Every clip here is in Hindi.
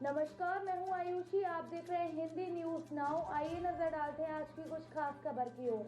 नमस्कार, मैं हूं आयुषी। आप देख रहे हैं हिंदी न्यूज नाउ। आइए नजर डालते हैं आज की कुछ खास खबर की ओर।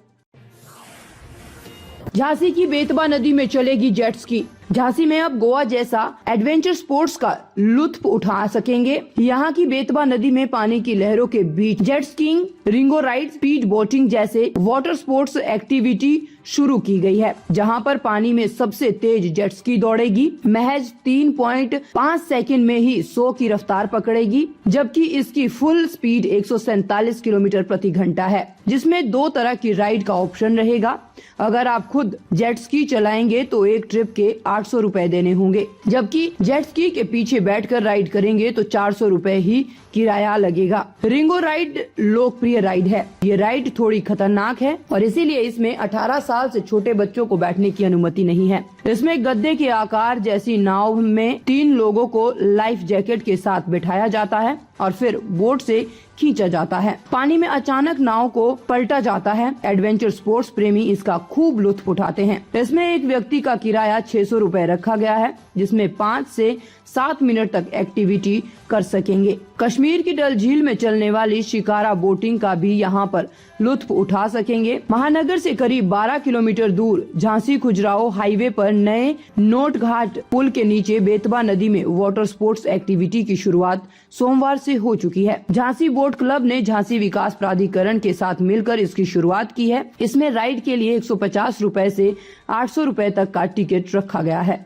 झांसी की बेतवा नदी में चलेगी जेट स्की। झांसी में अब गोवा जैसा एडवेंचर स्पोर्ट्स का लुत्फ उठा सकेंगे। यहाँ की बेतवा नदी में पानी की लहरों के बीच jet skiing, ringo ride, speed boating जैसे वाटर स्पोर्ट्स एक्टिविटी शुरू की गई है, जहां पर पानी में सबसे तेज जेट स्की दौड़ेगी। महज 3.5 सेकंड में ही 100 की रफ्तार पकड़ेगी, जबकि इसकी फुल स्पीड 147 किलोमीटर प्रति घंटा है, जिसमें 2 तरह की राइड का ऑप्शन रहेगा। अगर आप खुद जेट स्की चलाएंगे तो एक ट्रिप के 800 रुपए देने होंगे, जबकि जेट स्की के पीछे बैठकर राइड करेंगे तो 400 रुपए ही किराया लगेगा। रिंगो राइड लोकप्रिय राइड है। ये राइड थोड़ी खतरनाक है और इसीलिए इसमें 18 साल से छोटे बच्चों को बैठने की अनुमति नहीं है। इसमें गद्दे के आकार जैसी नाव में 3 लोगों को लाइफ जैकेट के साथ बिठाया जाता है और फिर बोट से खींचा जाता है। पानी में अचानक नाव को पलटा जाता है। एडवेंचर स्पोर्ट्स प्रेमी इसका खूब लुत्फ उठाते हैं। इसमें एक व्यक्ति का किराया 600 रुपए रखा गया है, जिसमें 5 से 7 मिनट तक एक्टिविटी कर सकेंगे। कश्मीर की डल झील में चलने वाली शिकारा बोटिंग का भी यहाँ पर लुत्फ उठा सकेंगे। महानगर से करीब 12 किलोमीटर दूर झांसी खुजराहो हाईवे पर नए नोट घाट पुल के नीचे बेतवा नदी में वाटर स्पोर्ट्स एक्टिविटी की शुरुआत सोमवार से हो चुकी है। झांसी बोट क्लब ने झांसी विकास प्राधिकरण के साथ मिलकर इसकी शुरुआत की है। इसमें राइड के लिए 150 रुपए से 800 रुपए तक का टिकट रखा गया है।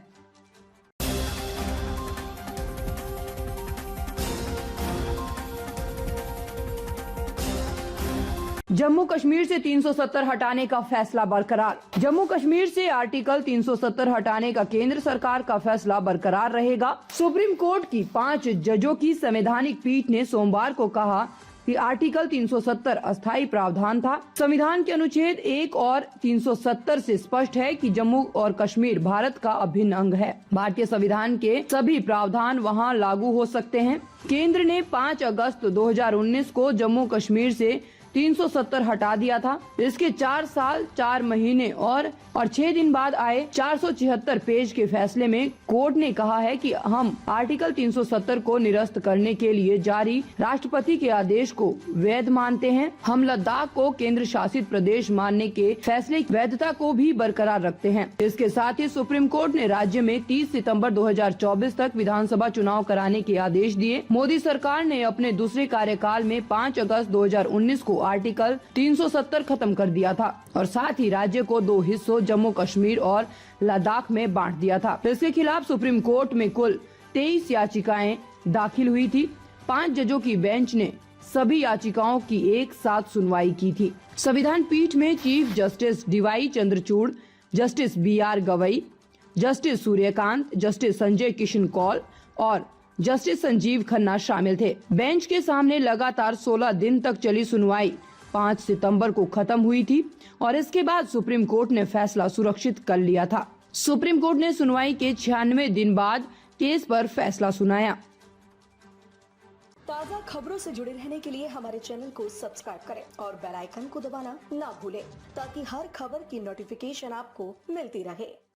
जम्मू कश्मीर से 370 हटाने का फैसला बरकरार। जम्मू कश्मीर से आर्टिकल 370 हटाने का केंद्र सरकार का फैसला बरकरार रहेगा। सुप्रीम कोर्ट की 5 जजों की संवैधानिक पीठ ने सोमवार को कहा कि आर्टिकल 370 अस्थायी प्रावधान था। संविधान के अनुच्छेद 1 और 370 से स्पष्ट है कि जम्मू और कश्मीर भारत का अभिन्न अंग है। भारतीय संविधान के सभी प्रावधान वहां लागू हो सकते हैं। केंद्र ने 5 अगस्त 2019 को जम्मू कश्मीर से 370 हटा दिया था। इसके 4 साल 4 महीने और 6 दिन बाद आए 476 पेज के फैसले में कोर्ट ने कहा है कि हम आर्टिकल 370 को निरस्त करने के लिए जारी राष्ट्रपति के आदेश को वैध मानते हैं। हम लद्दाख को केंद्र शासित प्रदेश मानने के फैसले की वैधता को भी बरकरार रखते हैं। इसके साथ ही सुप्रीम कोर्ट ने राज्य में 30 सितंबर 2024 तक विधानसभा चुनाव कराने के आदेश दिए। मोदी सरकार ने अपने दूसरे कार्यकाल में 5 अगस्त 2019 को आर्टिकल 370 खत्म कर दिया था और साथ ही राज्य को 2 हिस्सों जम्मू कश्मीर और लद्दाख में बांट दिया था। इसके खिलाफ सुप्रीम कोर्ट में कुल 23 याचिकाएं दाखिल हुई थी। 5 जजों की बेंच ने सभी याचिकाओं की एक साथ सुनवाई की थी। संविधान पीठ में chief justice D Y Chandrachud, justice BR Gavai, justice Surya Kant, justice Sanjay Kishan Kaul और जस्टिस संजीव खन्ना शामिल थे। बेंच के सामने लगातार 16 दिन तक चली सुनवाई 5 सितंबर को खत्म हुई थी और इसके बाद सुप्रीम कोर्ट ने फैसला सुरक्षित कर लिया था। सुप्रीम कोर्ट ने सुनवाई के 96 दिन बाद केस पर फैसला सुनाया। ताज़ा खबरों से जुड़े रहने के लिए हमारे चैनल को सब्सक्राइब करें और बेल आइकन को दबाना ना भूलें, ताकि हर खबर की नोटिफिकेशन आपको मिलती रहे।